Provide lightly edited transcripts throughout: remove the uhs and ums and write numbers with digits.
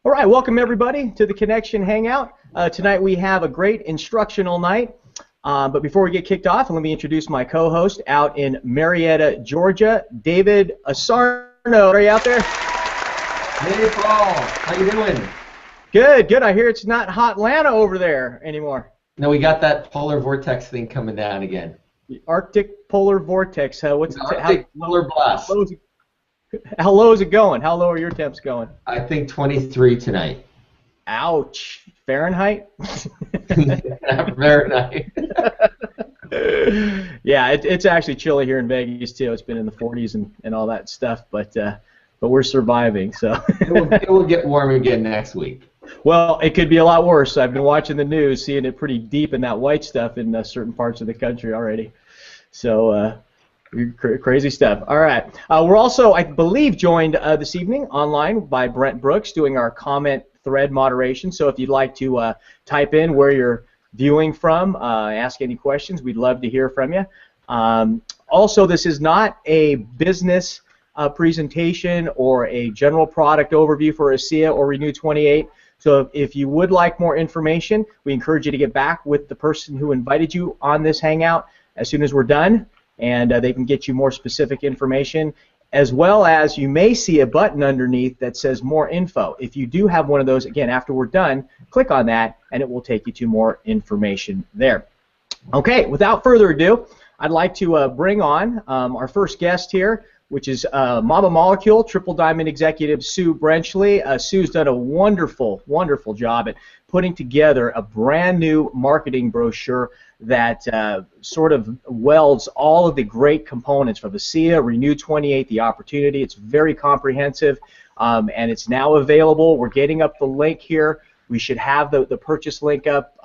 All right, welcome everybody to the Connection Hangout. Tonight we have a great instructional night. But before we get kicked off, let me introduce my co-host out in Marietta, Georgia, David Asarno. Are you out there? Hey, Paul. How you doing? Good, good. I hear it's not hot Atlanta over there anymore. No, we got that polar vortex thing coming down again. The Arctic polar vortex. What's the Arctic polar blast? How low is it going? How low are your temps going? I think 23 tonight. Ouch. Fahrenheit? Fahrenheit. Yeah, it's actually chilly here in Vegas too. It's been in the 40s and all that stuff, but we're surviving. So it will get warm again next week. Well, it could be a lot worse. I've been watching the news, seeing it pretty deep in that white stuff in certain parts of the country already. So crazy stuff. All right. We're also, I believe, joined this evening online by Brent Brooks doing our comment thread moderation. So if you'd like to type in where you're viewing from, ask any questions, we'd love to hear from you. Also, this is not a business presentation or a general product overview for ASEA or Renu 28. So if you would like more information, we encourage you to get back with the person who invited you on this Hangout as soon as we're done, and they can get you more specific information, as well as you may see a button underneath that says more info. If you do have one of those, again, after we're done, click on that and it will take you to more information there. Okay, without further ado, I'd like to bring on our first guest here, which is Mama Molecule Triple Diamond Executive Sue Brenchley. Sue's done a wonderful, wonderful job at putting together a brand new marketing brochure that sort of welds all of the great components from ASEA, Renu 28, the opportunity. It's very comprehensive, and it's now available. We're getting up the link here. We should have the purchase link up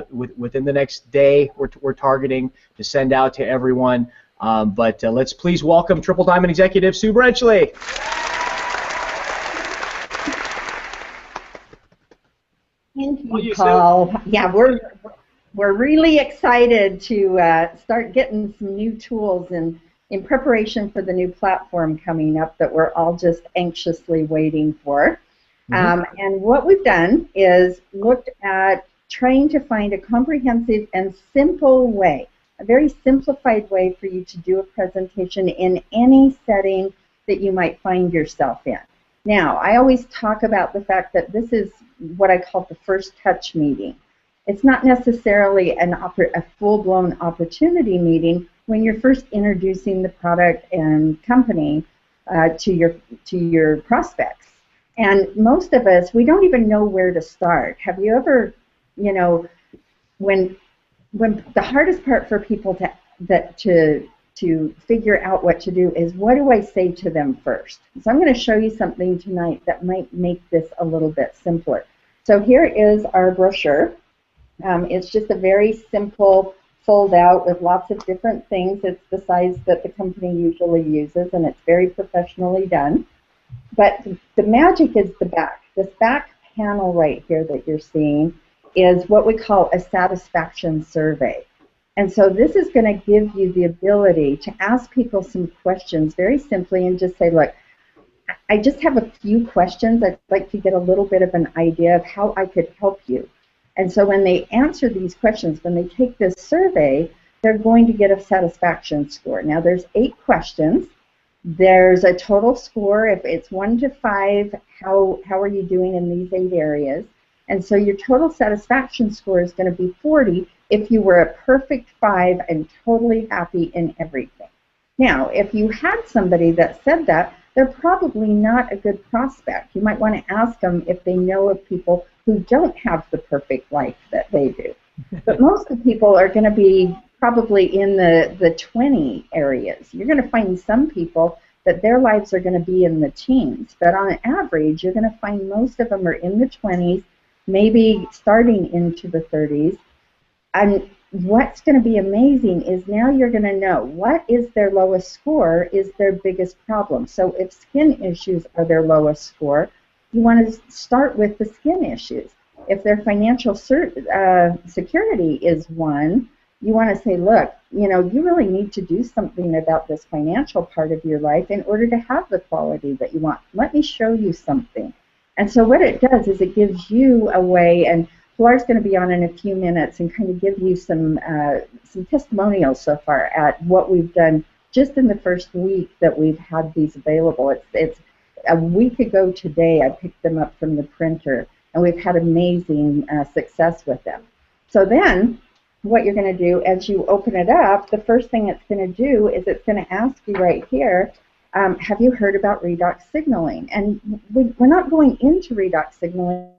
within the next day. We're targeting to send out to everyone. But let's please welcome Triple Diamond Executive Sue Brenchley. Thank you, Paul. Yeah, we're really excited to start getting some new tools in preparation for the new platform coming up that we're all just anxiously waiting for. And what we've done is looked at trying to find a comprehensive and simple way, a very simplified way for you to do a presentation in any setting that you might find yourself in. Now, I always talk about the fact that this is what I call the first touch meeting. It's not necessarily a full-blown opportunity meeting when you're first introducing the product and company to your prospects. And most of us, we don't even know where to start. Have you ever, when the hardest part for people to figure out what to do is, what do I say to them first? So I'm going to show you something tonight that might make this a little bit simpler. So here is our brochure. It's just a very simple fold out with lots of different things. It's the size that the company usually uses, and it's very professionally done. But the magic is the back. This back panel right here that you're seeing is what we call a satisfaction survey. And so this is going to give you the ability to ask people some questions very simply and just say, look, I just have a few questions. I'd like to get a little bit of an idea of how I could help you. And so when they answer these questions, when they take this survey, they're going to get a satisfaction score. Now there's 8 questions. There's a total score. If it's 1 to 5, how are you doing in these 8 areas? And so your total satisfaction score is going to be 40 if you were a perfect 5 and totally happy in everything. Now, if you had somebody that said that, they're probably not a good prospect. You might want to ask them if they know of people who don't have the perfect life that they do. But most of the people are going to be probably in the 20 areas. You're going to find some people that their lives are going to be in the teens. But on average, you're going to find most of them are in the 20s, maybe starting into the 30s. And what's going to be amazing is now you're going to know what is their lowest score, is their biggest problem. So if skin issues are their lowest score, you want to start with the skin issues. If their financial security is one, you want to say, look, you really need to do something about this financial part of your life in order to have the quality that you want. Let me show you something. And so what it does is it gives you a way, and Pilar's going to be on in a few minutes and kind of give you some testimonials so far at what we've done just in the first week that we've had these available. It's a week ago today I picked them up from the printer, and we've had amazing success with them. So then what you're going to do as you open it up, the first thing it's going to do is it's going to ask you right here, have you heard about redox signaling? And we're not going into redox signaling,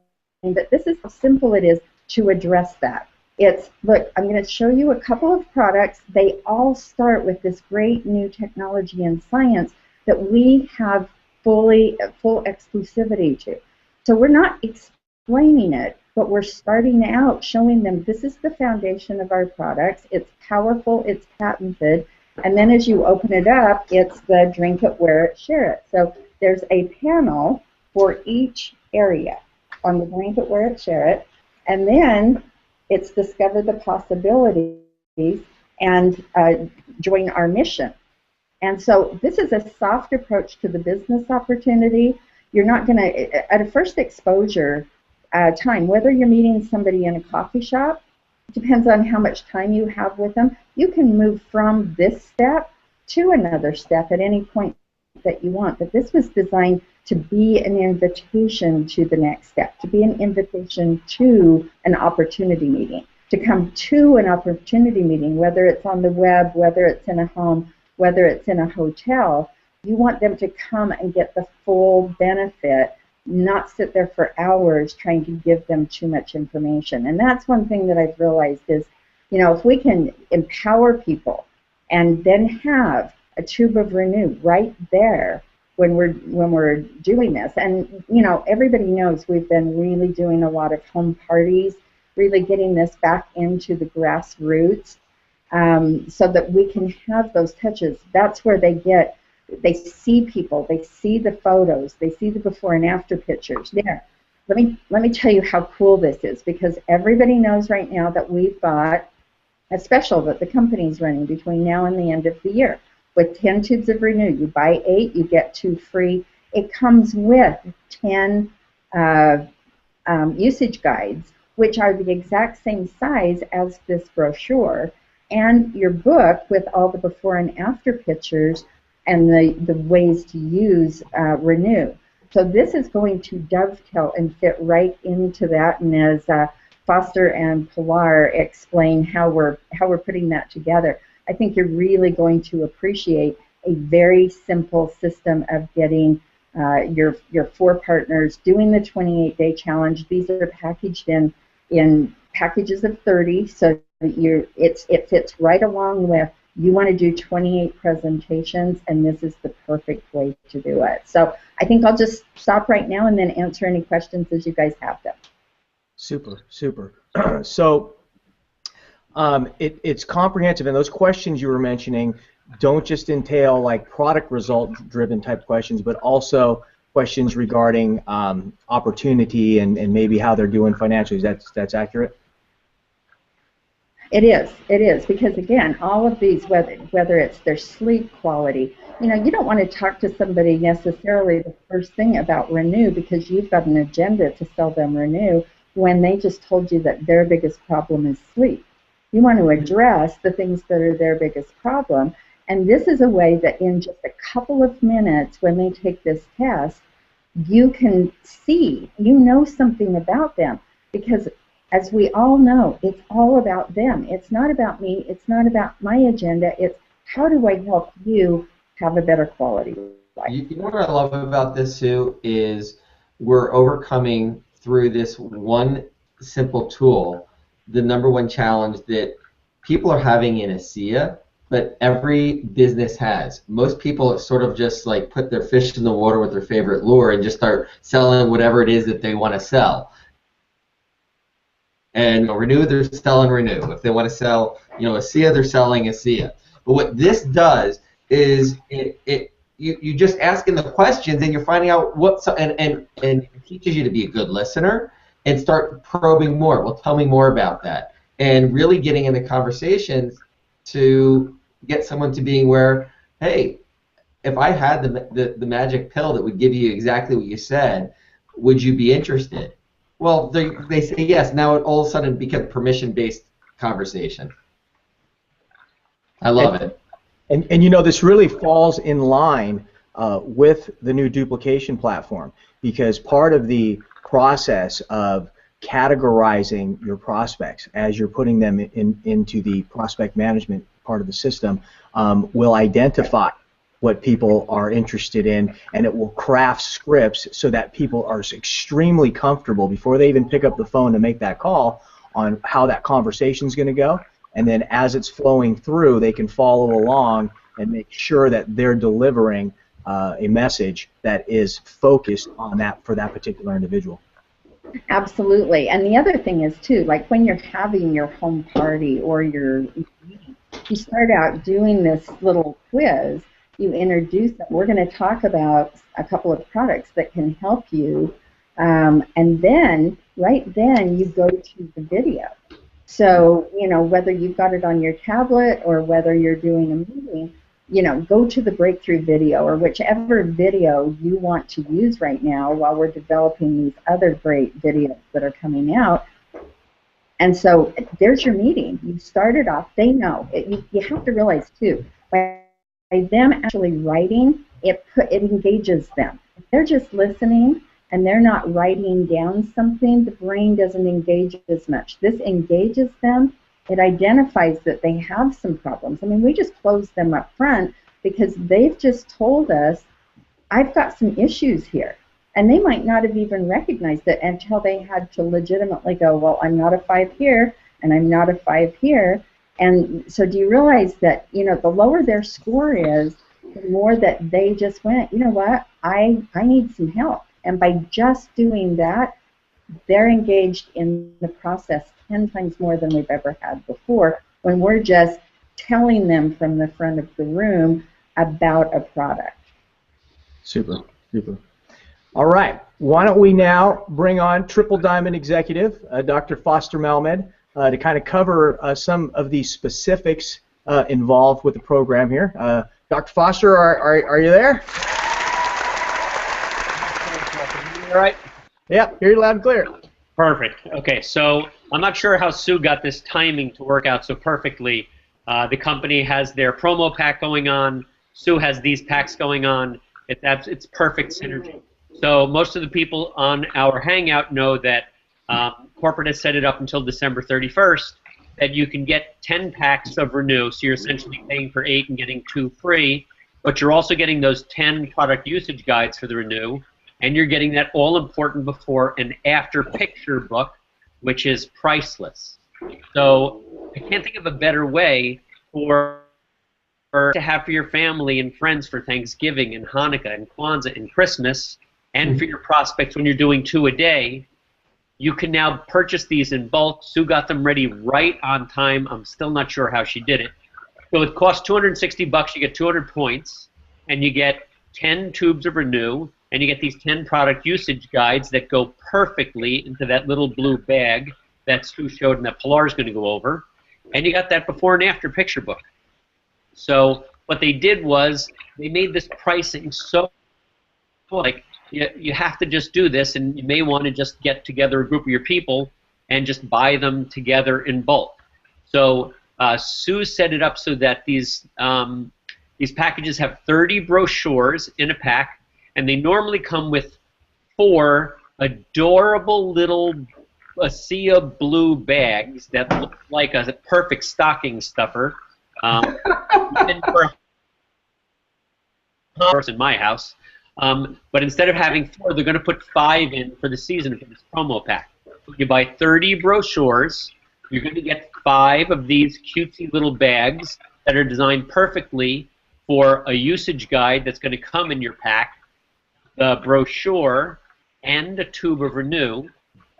but this is how simple it is to address that. It's, look, I'm going to show you a couple of products. They all start with this great new technology and science that we have full exclusivity to. So we're not explaining it, but we're starting out showing them this is the foundation of our products. It's powerful, it's patented, and then as you open it up, it's the drink it, wear it, share it. So there's a panel for each area on the drink it, wear it, share it, and then it's discover the possibilities and join our mission. And so this is a soft approach to the business opportunity. You're not going to, at a first exposure time, whether you're meeting somebody in a coffee shop, depends on how much time you have with them, you can move from this step to another step at any point that you want. But this was designed to be an invitation to the next step, to be an invitation to an opportunity meeting, to come to an opportunity meeting, whether it's on the web, whether it's in a home, whether it's in a hotel. You want them to come and get the full benefit, not sit there for hours trying to give them too much information. And that's one thing that I've realized is, you know, if we can empower people and then have a tube of Renu right there when we're doing this. And, you know, everybody knows we've been really doing a lot of home parties, really getting this back into the grassroots so that we can have those touches. That's where they see people, they see the photos, they see the before and after pictures. There, let me tell you how cool this is, because everybody knows right now that we've got a special that the company's running between now and the end of the year. With 10 tubes of Renu, you buy 8, you get 2 free. It comes with 10 usage guides, which are the exact same size as this brochure, and your book with all the before and after pictures and the ways to use Renu. So this is going to dovetail and fit right into that, and as Foster and Pilar explain how we're putting that together, I think you're really going to appreciate a very simple system of getting your 4 partners doing the 28-day challenge. These are packaged in packages of 30, so that it fits right along with, you want to do 28 presentations, and this is the perfect way to do it. So I think I'll just stop right now and then answer any questions as you guys have them. Super, super. So it's comprehensive, and those questions you were mentioning don't just entail like product result-driven type questions, but also questions regarding opportunity and maybe how they're doing financially. That's accurate? It is, because again, all of these, whether it's their sleep quality, you know, you don't want to talk to somebody necessarily the first thing about Renu because you've got an agenda to sell them Renu when they just told you that their biggest problem is sleep. You want to address the things that are their biggest problem, and this is a way that in just a couple of minutes when they take this test, you can see, you know something about them, because as we all know, it's all about them. It's not about me. It's not about my agenda. It's how do I help you have a better quality life. You know what I love about this, Sue, is we're overcoming through this one simple tool the #1 challenge that people are having in ASEA, but every business has. Most people sort of just like put their fish in the water with their favorite lure and just start selling whatever it is that they want to sell. And Renu, they're selling Renu. If they want to sell, you know, ASEA, they're selling ASEA. But what this does is you just asking the questions and you're finding out what, and it teaches you to be a good listener and start probing more. Well, tell me more about that. And really getting into conversations to get someone to being where, hey, if I had the magic pill that would give you exactly what you said, would you be interested? Well, they say yes. Now it all of a sudden becomes permission-based conversation. I love it. And you know, this really falls in line with the new duplication platform, because part of the process of categorizing your prospects as you're putting them into the prospect management part of the system will identify what people are interested in, and it will craft scripts so that people are extremely comfortable before they even pick up the phone to make that call on how that conversation is going to go. And then as it's flowing through, they can follow along and make sure that they're delivering a message that is focused on that for that particular individual. Absolutely. And the other thing is, too, like when you're having your home party or you start out doing this little quiz, you introduce them. We're going to talk about a couple of products that can help you, and then, right then, you go to the video. So, you know, whether you've got it on your tablet or whether you're doing a meeting, you know, go to the breakthrough video or whichever video you want to use right now while we're developing these other great videos that are coming out. And so there's your meeting. You started off, they know. You have to realize, too, by them actually writing, it engages them. If they're just listening and they're not writing down something, the brain doesn't engage as much. This engages them. It identifies that they have some problems. I mean, we just close them up front because they've just told us, I've got some issues here. And they might not have even recognized it until they had to legitimately go, well, I'm not a 5 here, and I'm not a 5 here. And so do you realize that, you know, the lower their score is, the more that they just went, you know what, I need some help. And by just doing that, they're engaged in the process 10 times more than we've ever had before when we're just telling them from the front of the room about a product. Super, super. All right, why don't we now bring on Triple Diamond Executive, Dr. Foster Malmed, to kind of cover some of the specifics involved with the program here. Dr. Foster, are you there? All right. Yep, hear you loud and clear. Perfect. Okay, so I'm not sure how Sue got this timing to work out so perfectly. The company has their promo pack going on. Sue has these packs going on. It's perfect synergy. So most of the people on our Hangout know that corporate has set it up until December 31st that you can get 10 packs of Renu. So you're essentially paying for 8 and getting 2 free, but you're also getting those 10 product usage guides for the Renu. And you're getting that all-important before and after picture book, which is priceless. So I can't think of a better way to have for your family and friends for Thanksgiving and Hanukkah and Kwanzaa and Christmas, and for your prospects when you're doing 2 a day. You can now purchase these in bulk. Sue got them ready right on time. I'm still not sure how she did it. So it costs $260. You get 200 points, and you get 10 tubes of Renu. And you get these 10 product usage guides that go perfectly into that little blue bag that Stu showed and that Pilar's going to go over. And you got that before and after picture book. So what they did was they made this pricing so like you have to just do this, and you may want to just get together a group of your people and just buy them together in bulk. So Sue set it up so that these packages have 30 brochures in a pack. And they normally come with 4 adorable little ASEA blue bags that look like a perfect stocking stuffer. In my house. But instead of having 4, they're going to put 5 in for the season for this promo pack. When you buy 30 brochures, you're going to get 5 of these cutesy little bags that are designed perfectly for a usage guide that's going to come in your pack, the brochure, and a tube of Renu,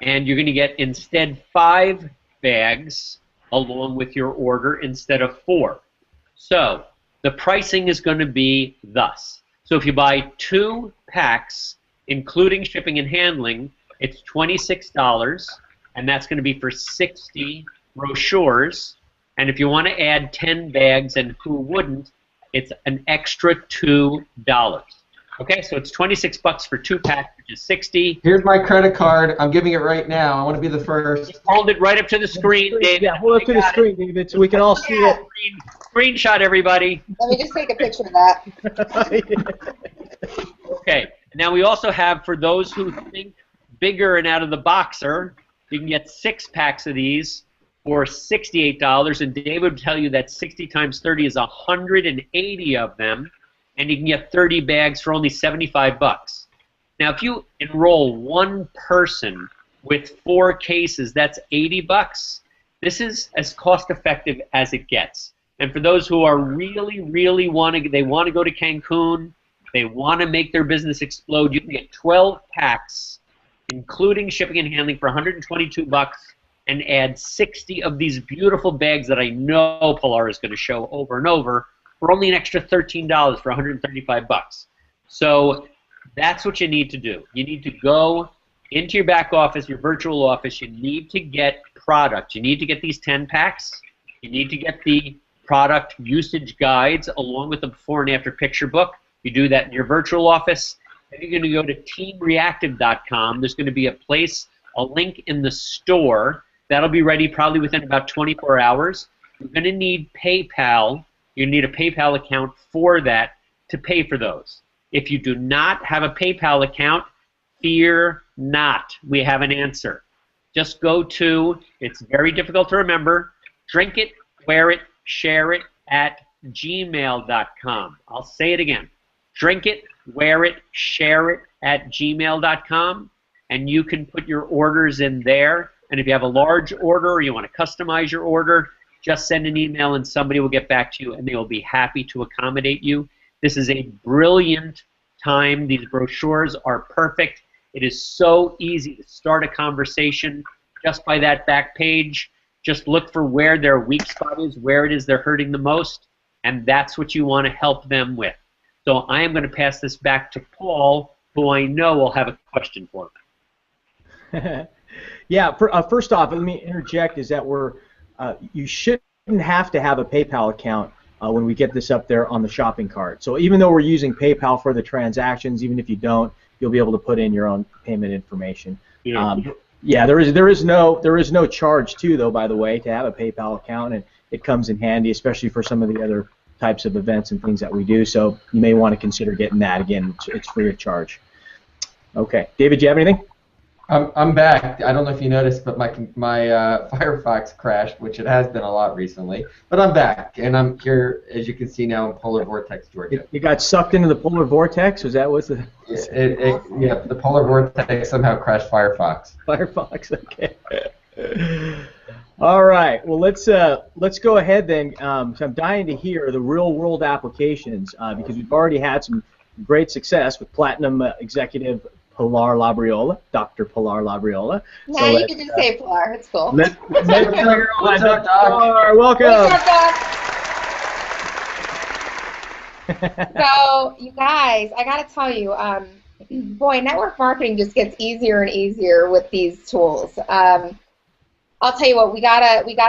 and you're going to get instead 5 bags along with your order instead of 4. So the pricing is going to be thus. So if you buy 2 packs, including shipping and handling, it's $26, and that's going to be for 60 brochures. And if you want to add 10 bags, and who wouldn't, it's an extra $2. Okay, so it's 26 bucks for 2 packs, which is 60. Here's my credit card. I'm giving it right now. I want to be the first. Hold it right up to the screen, David. Yeah, hold up to the screen, David, so we can all see it. Screenshot, everybody. Let me just take a picture of that. Okay, now we also have, for those who think bigger and out of the boxer, you can get 6 packs of these for $68, and David would tell you that 60 times 30 is 180 of them, and you can get 30 bags for only 75 bucks. Now, if you enroll one person with 4 cases, that's 80 bucks. This is as cost-effective as it gets. And for those who are really, really want to go to Cancun, they want to make their business explode, you can get 12 packs, including shipping and handling, for 122 bucks, and add 60 of these beautiful bags that I know Pilar is going to show over and over for only an extra $13 for 135 bucks. So that's what you need to do. You need to go into your back office, your virtual office. You need to get product. You need to get these 10 packs. You need to get the product usage guides along with the before and after picture book. You do that in your virtual office. Then you're going to go to teamreactive.com. There's going to be a link in the store. That'll be ready probably within about 24 hours. You're going to need PayPal. You need a PayPal account for that to pay for those. If you do not have a PayPal account, fear not. We have an answer. Just go to, it's very difficult to remember, drink it, wear it, share it at gmail.com. I'll say it again. Drink it, wear it, share it at gmail.com, and you can put your orders in there. And if you have a large order or you want to customize your order, just send an email and somebody will get back to you and they will be happy to accommodate you. This is a brilliant time. These brochures are perfect. It is so easy to start a conversation just by that back page. Just look for where their weak spot is, where it is they're hurting the most, and that's what you want to help them with. So I am going to pass this back to Paul, who I know will have a question for me. Yeah, first off, let me interject, is that you shouldn't have to have a PayPal account when we get this up there on the shopping cart. So even though we're using PayPal for the transactions, even if you don't, you'll be able to put in your own payment information. Yeah. Yeah, there is no charge too, though, by the way, to have a PayPal account, and it comes in handy, especially for some of the other types of events and things that we do. So you may want to consider getting that. Again, it's free of charge. Okay, David, do you have anything? I'm back. I don't know if you noticed, but my Firefox crashed, which it has been a lot recently. But I'm back, and I'm here, as you can see now, in Polar Vortex, Georgia. You got sucked into the Polar Vortex? Was that what's the? Yeah, the Polar Vortex somehow crashed Firefox. Firefox, okay. All right. Well, let's go ahead then. So I'm dying to hear the real-world applications because we've already had some great success with Platinum Executive Pilar Labriola, Dr. Pilar Labriola. Yeah, so you can just say Pilar. It's cool. What's up, Doc? Pilar, welcome. What's up, Doc? So, you guys, I got to tell you, boy, network marketing just gets easier and easier with these tools. I'll tell you what, we got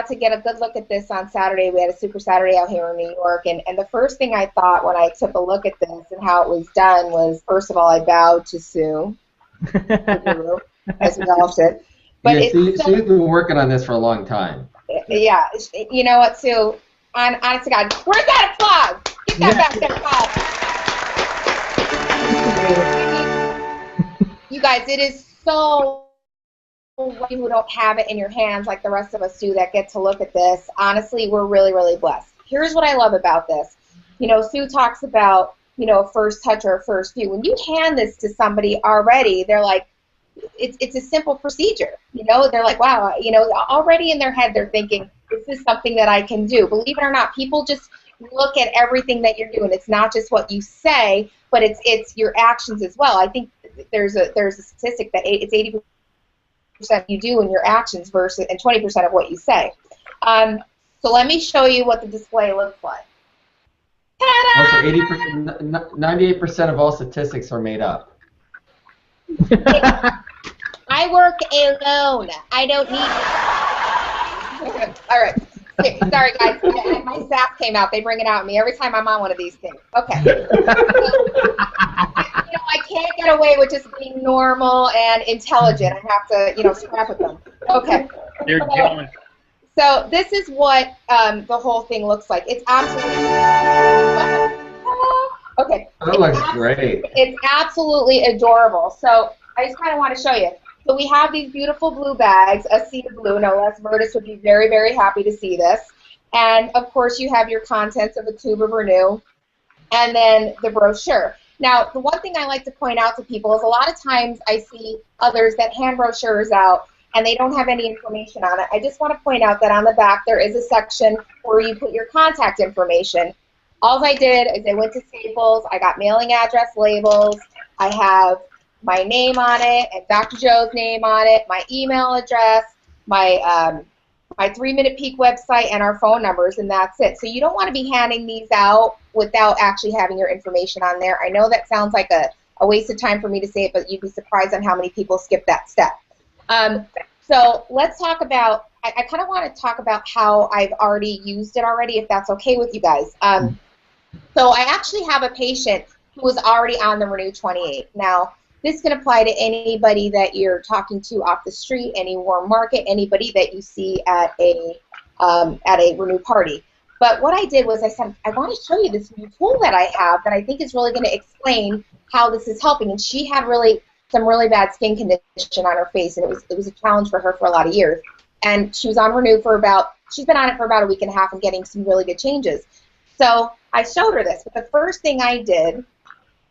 to get a good look at this on Saturday. We had a Super Saturday out here in New York, and the first thing I thought when I took a look at this and how it was done was, first of all, I bowed to Sue, as we all should. But yeah, Sue's been working on this for a long time. Yeah, you know what, Sue? Honest to God, where's that applause? Get that back, that applause. You guys, it is so. Who don't have it in your hands like the rest of us do that get to look at this. Honestly, we're really, really blessed. Here's what I love about this. You know, Sue talks about, you know, first touch or first view. When you hand this to somebody already, they're like, it's a simple procedure. You know, they're like, wow, you know, already in their head they're thinking, this is something that I can do. Believe it or not, people just look at everything that you're doing. It's not just what you say, but it's your actions as well. I think there's a statistic that it's 80% you do in your actions versus and 20% of what you say. So let me show you what the display looks like. Also, 98% of all statistics are made up. I work alone. I don't need. All right. Sorry, guys. My staff came out. They bring it out at me every time I'm on one of these things. Okay. I can't get away with just being normal and intelligent. I have to, scrap with them. Okay. They're jealous. So this is what the whole thing looks like. It's absolutely okay. That looks great. It's absolutely adorable. So I just kind of want to show you. So we have these beautiful blue bags, ASEA blue, no less. Murtis would be very, very happy to see this. And of course, you have your contents of a tube of Renu, and then the brochure. Now, the one thing I like to point out to people is a lot of times I see others that hand brochures out and they don't have any information on it. I just want to point out that on the back there is a section where you put your contact information. All I did is I went to Staples, I got mailing address labels, I have my name on it and Dr. Joe's name on it, my email address, my 3-Minute Peak website, and our phone numbers, and that's it. So you don't want to be handing these out without actually having your information on there. I know that sounds like a waste of time for me to say it, but you'd be surprised on how many people skip that step. So let's talk about, I kind of want to talk about how I've already used it already, if that's okay with you guys. So I actually have a patient who was already on the Renu 28. Now, this can apply to anybody that you're talking to off the street, any warm market, anybody that you see at a Renu party. But what I did was I said, I want to show you this new tool that I have that I think is really going to explain how this is helping. And she had some really bad skin condition on her face, and it was a challenge for her for a lot of years. And she was on Renu she's been on it for about a week and a half and getting some really good changes. So I showed her this, but the first thing I did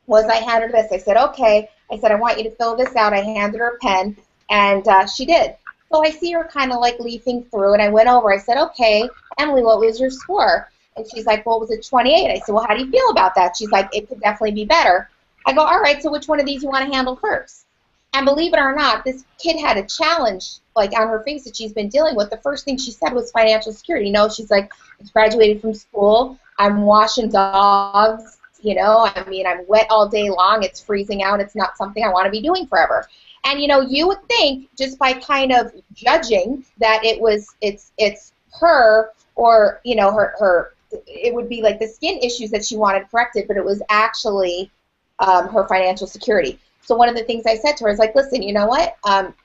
was I handed her this. I said, okay. I said, I want you to fill this out. I handed her a pen, and she did. So I see her kind of like leafing through, and I went over. I said, okay, Emily, what was your score? And she's like, well, it was a 28. I said, well, how do you feel about that? She's like, it could definitely be better. I go, all right, so which one of these you want to handle first? And believe it or not, this kid had a challenge like on her face that she's been dealing with. The first thing she said was financial security. She's like, I graduated from school. I'm washing dogs. I mean, I'm wet all day long. It's freezing out. It's not something I want to be doing forever. And, you would think just by kind of judging that it's her or, it would be like the skin issues that she wanted corrected, but it was actually her financial security. So one of the things I said to her is like, listen, you know what?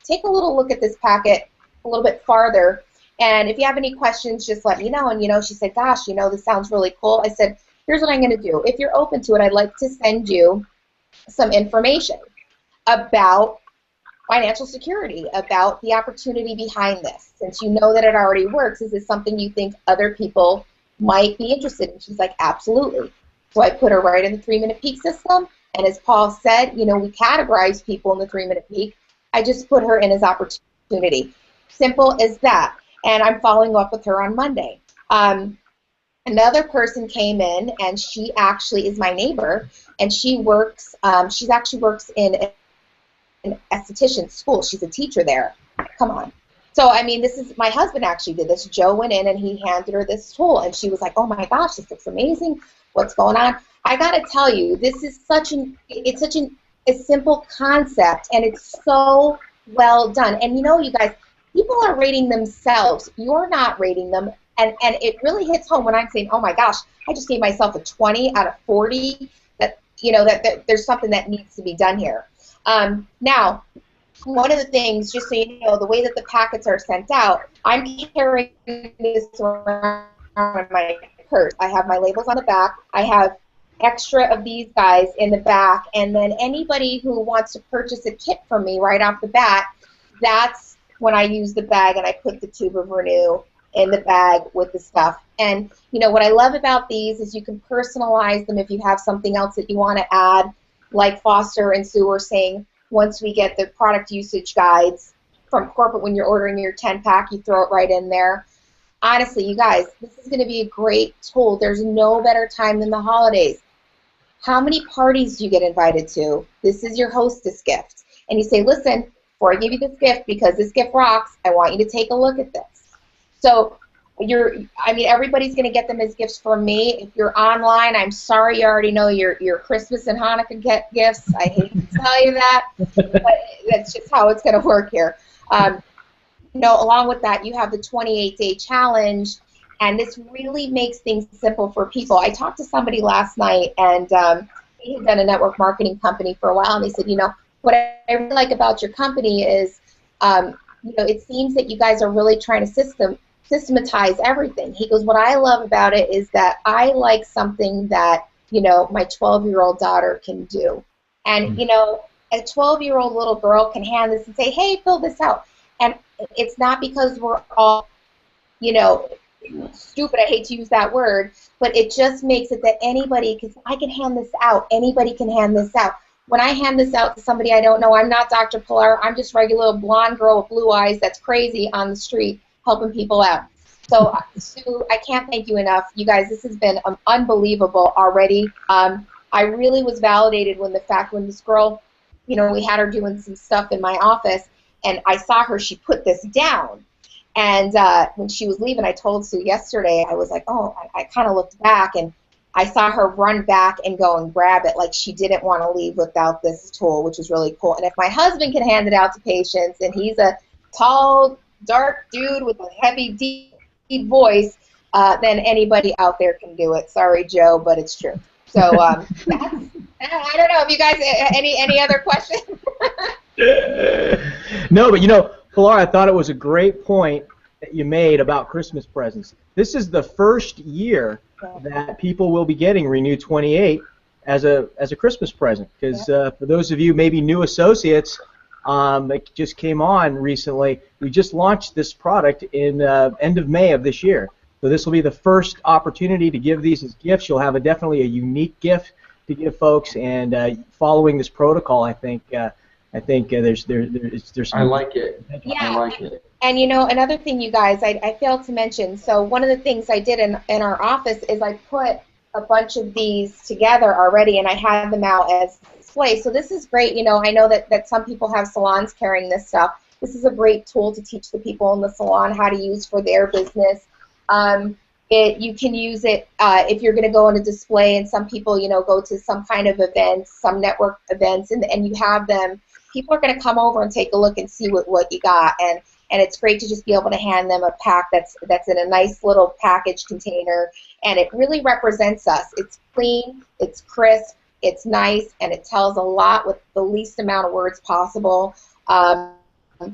Take a little look at this packet a little bit farther, and if you have any questions, just let me know. And, she said, gosh, this sounds really cool. I said, here's what I'm going to do. If you're open to it, I'd like to send you some information about financial security, about the opportunity behind this. Since you know that it already works, is this something you think other people might be interested in? She's like, absolutely. So I put her right in the 3-Minute Peak system, and as Paul said, we categorize people in the 3-Minute Peak. I just put her in as opportunity. Simple as that. And I'm following up with her on Monday. Another person came in, and she actually is my neighbor, and she actually works in an esthetician school. She's a teacher there. Come on. So, I mean, my husband actually did this. Joe went in, and he handed her this tool, and she was like, oh, my gosh, this looks amazing. What's going on? I got to tell you, this is such a simple concept, and it's so well done. And, you guys, people are rating themselves. You're not rating them. And it really hits home when I'm saying, oh my gosh, I just gave myself a 20 out of 40, that there's something that needs to be done here. Now, one of the things, just so you know, the way that the packets are sent out, I'm carrying this around in my purse. I have my labels on the back. I have extra of these guys in the back, and then anybody who wants to purchase a kit from me right off the bat, that's when I use the bag and I put the tube of Renu in the bag with the stuff. And what I love about these is you can personalize them if you have something else that you want to add, like Foster and Sue were saying, once we get the product usage guides from corporate when you're ordering your 10-pack, you throw it right in there. Honestly, you guys, this is going to be a great tool. There's no better time than the holidays. How many parties do you get invited to? This is your hostess gift. And you say, listen, before I give you this gift, because this gift rocks, I want you to take a look at this. So everybody's going to get them as gifts from me. If you're online, I'm sorry you already know your Christmas and Hanukkah gifts. I hate to tell you that, but that's just how it's going to work here. Along with that, you have the 28-day challenge, and this really makes things simple for people. I talked to somebody last night, and he had done a network marketing company for a while, and he said, you know, what I really like about your company is, you know, it seems that you guys are really trying to systematize everything. He goes, what I love about it is that I like something that, you know, my 12-year-old daughter can do. And, you know, a 12-year-old little girl can hand this and say, hey, fill this out. And it's not because we're all, you know, stupid, I hate to use that word, but it just makes it that anybody, because I can hand this out, anybody can hand this out. When I hand this out to somebody I don't know, I'm not Dr. Pilar, I'm just regular little blonde girl with blue eyes that's crazy on the street helping people out. So, Sue, I can't thank you enough. You guys, this has been unbelievable already. I really was validated when this girl, you know, we had her doing some stuff in my office, and I saw her, she put this down. And when she was leaving, I told Sue yesterday, I was like, oh, I kind of looked back, and I saw her run back and go and grab it like she didn't want to leave without this tool, which was really cool. And if my husband can hand it out to patients, and he's a tall, dark dude with a heavy, deep voice, then anybody out there can do it. Sorry, Joe, but it's true. So I don't know if you guys, any other questions? No, but you know, Pilar, I thought it was a great point that you made about Christmas presents. This is the first year that people will be getting Renew 28 as a Christmas present. Because for those of you maybe new associates that just came on recently, we just launched this product in end of May of this year. So this will be the first opportunity to give these as gifts. You'll have definitely a unique gift to give folks, and following this protocol, I think there's some. I like it. Yeah. I like it. And you know, another thing, you guys, I failed to mention. So one of the things I did in our office is I put a bunch of these together already, and I had them out as display. So this is great. You know, I know that some people have salons carrying this stuff. This is a great tool to teach the people in the salon how to use for their business. You can use it if you're going to go on a display, and some people, you know, go to some kind of events, some network events, and you have them. People are going to come over and take a look and see what you got, and it's great to just be able to hand them a pack that's in a nice little package container, and it really represents us. It's clean, it's crisp, it's nice, and it tells a lot with the least amount of words possible.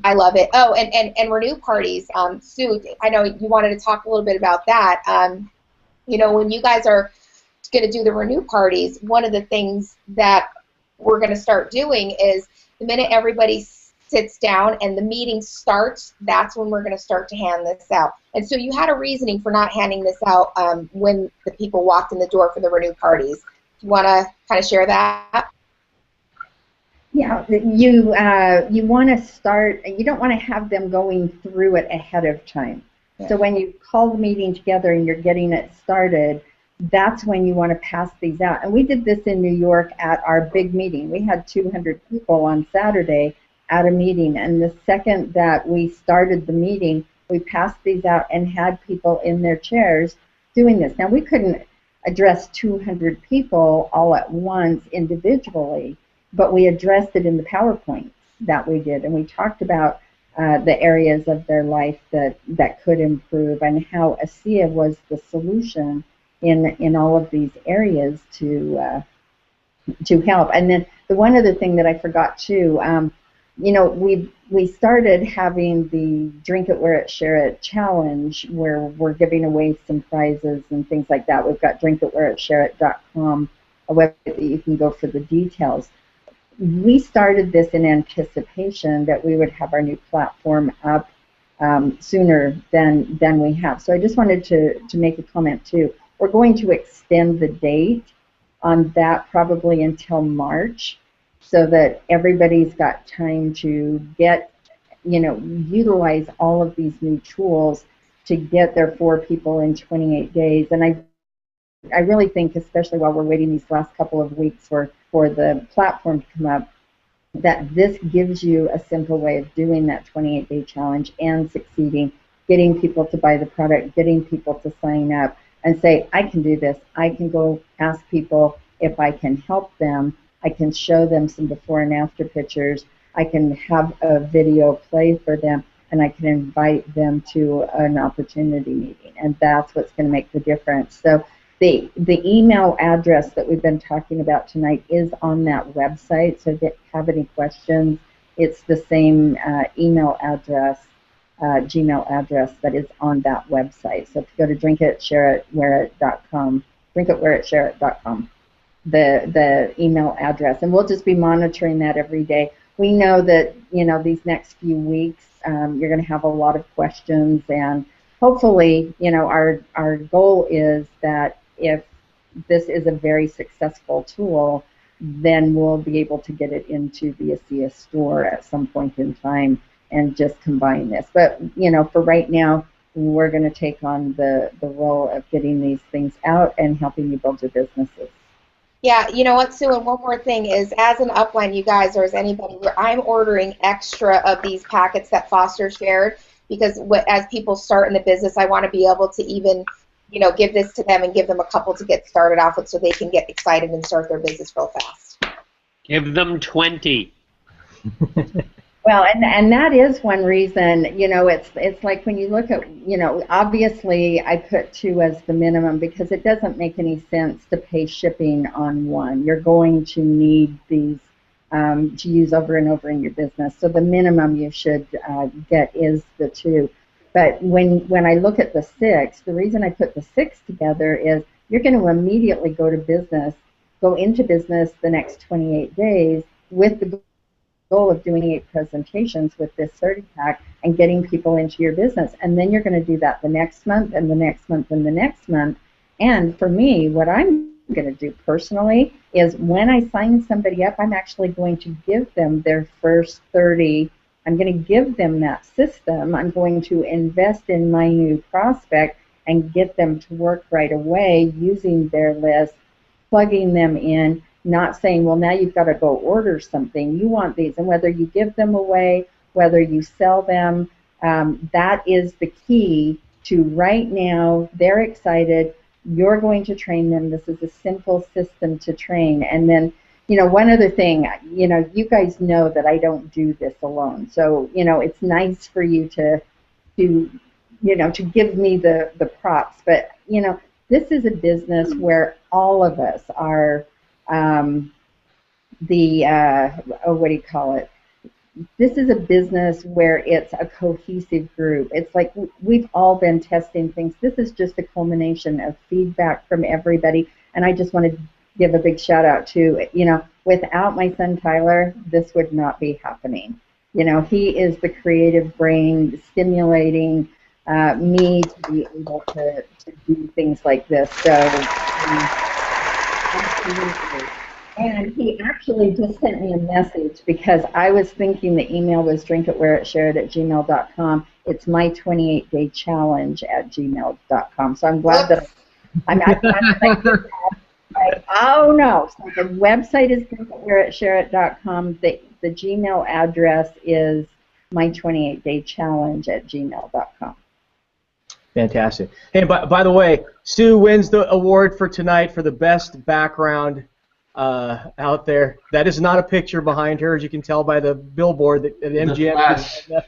I love it. Oh, and Renew parties. Sue, I know you wanted to talk a little bit about that. You know, when you guys are going to do the Renew parties, one of the things that we're going to start doing is the minute everybody sits down and the meeting starts, that's when we're going to start to hand this out. And so you had a reasoning for not handing this out when the people walked in the door for the Renew parties. Do you want to kind of share that? Yeah, you want to start, you don't want to have them going through it ahead of time. Yeah. So when you call the meeting together and you're getting it started, that's when you want to pass these out. And we did this in New York at our big meeting. We had 200 people on Saturday at a meeting, and the second that we started the meeting, we passed these out and had people in their chairs doing this. Now, we couldn't address 200 people all at once individually, but we addressed it in the PowerPoint that we did, and we talked about the areas of their life that could improve, and how ASEA was the solution in all of these areas to help. And then the one other thing that I forgot too, you know, we started having the Drink It, Wear It, Share It challenge, where we're giving away some prizes and things like that. We've got drinkitwearit.com, a website that you can go for the details. We started this in anticipation that we would have our new platform up sooner than we have. So I just wanted to make a comment too. We're going to extend the date on that probably until March, so that everybody's got time to get, you know, utilize all of these new tools to get their 4 people in 28 days. And I really think, especially while we're waiting these last couple of weeks for the platform to come up, that this gives you a simple way of doing that 28-day challenge and succeeding, getting people to buy the product, getting people to sign up and say, I can do this. I can go ask people if I can help them. I can show them some before and after pictures. I can have a video play for them, and I can invite them to an opportunity meeting, and that's what's going to make the difference. So The email address that we've been talking about tonight is on that website, so if you have any questions, it's the same email address, Gmail address that is on that website. So if you go to drinkitshare.com, drinkitwearit.share.com, the email address, and we'll just be monitoring that every day. We know that, you know, these next few weeks you're going to have a lot of questions, and hopefully, you know, our goal is that if this is a very successful tool, then we'll be able to get it into the ASEA store at some point in time and just combine this. But, you know, for right now, we're going to take on the role of getting these things out and helping you build your businesses. Yeah, you know what, Sue, and one more thing is, as an upline, you guys, or as anybody, I'm ordering extra of these packets that Foster shared, because as people start in the business, I want to be able to even, you know, give this to them and give them a couple to get started off with so they can get excited and start their business real fast. Give them 20. Well, and that is one reason, you know, it's like when you look at, you know, obviously I put 2 as the minimum because it doesn't make any sense to pay shipping on one. You're going to need these to use over and over in your business. So the minimum you should get is the 2. But when I look at the 6, the reason I put the 6 together is you're going to immediately go into business the next 28 days with the goal of doing 8 presentations with this 30-pack and getting people into your business. And then you're going to do that the next month and the next month and the next month. And for me, what I'm going to do personally is when I sign somebody up, I'm actually going to give them their first 30. I'm going to give them that system. I'm going to invest in my new prospect and get them to work right away using their list, plugging them in, not saying, well, now you've got to go order something. You want these. And whether you give them away, whether you sell them, that is the key to right now. They're excited. You're going to train them. This is a simple system to train. And then, you know, one other thing, you know, you guys know that I don't do this alone. So, you know, it's nice for you to you know, to give me the props. But, you know, this is a business where all of us are what do you call it? This is a business where it's a cohesive group. It's like we've all been testing things. This is just a culmination of feedback from everybody. And I just want to give a big shout out to, you know, without my son Tyler, this would not be happening. You know, he is the creative brain stimulating me to be able to do things like this. So, absolutely. And he actually just sent me a message because I was thinking the email was drinkitwearit@gmail.com. It's my 28-day challenge at gmail.com. So I'm glad that oh no. So the website is drinkitwearit@share.com. The Gmail address is my 28-day challenge at gmail.com. Fantastic. Hey, by the way, Sue wins the award for tonight for the best background out there. That is not a picture behind her, as you can tell by the billboard that MGM.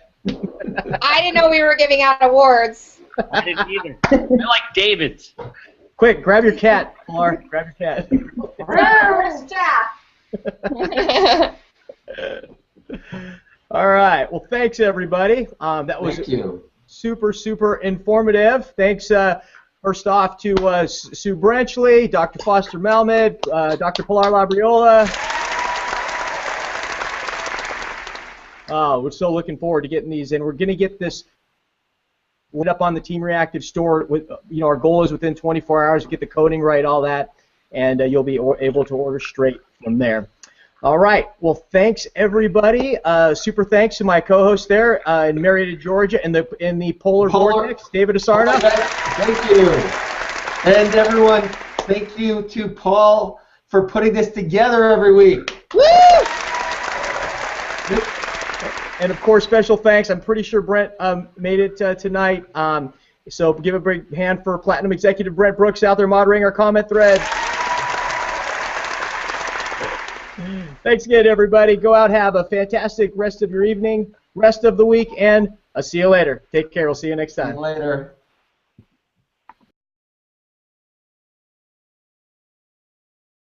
I didn't know we were giving out awards. I didn't either. I like David's. Quick, grab your cat, Laura. Grab your cat. Where's Jack? All right. Well, thanks, everybody. That was super informative. Thanks, first off, to Sue Brenchley, Dr. Foster Malmed, Dr. Pilar Labriola. We're so looking forward to getting these in. We're going to get this up on the Team Reactive store. With, you know, our goal is within 24 hours to get the coding right, all that, and you'll be able to order straight from there. All right. Well, thanks everybody. Super thanks to my co-host there in Marietta, Georgia, in the polar vortex, David Asarna. Thank you. And everyone, thank you to Paul for putting this together every week. Woo! And of course, special thanks. I'm pretty sure Brent made it tonight. So give a big hand for Platinum Executive Brent Brooks out there moderating our comment thread. Thanks again, everybody. Go out, have a fantastic rest of your evening, rest of the week, and I'll see you later. Take care. We'll see you next time. See you later.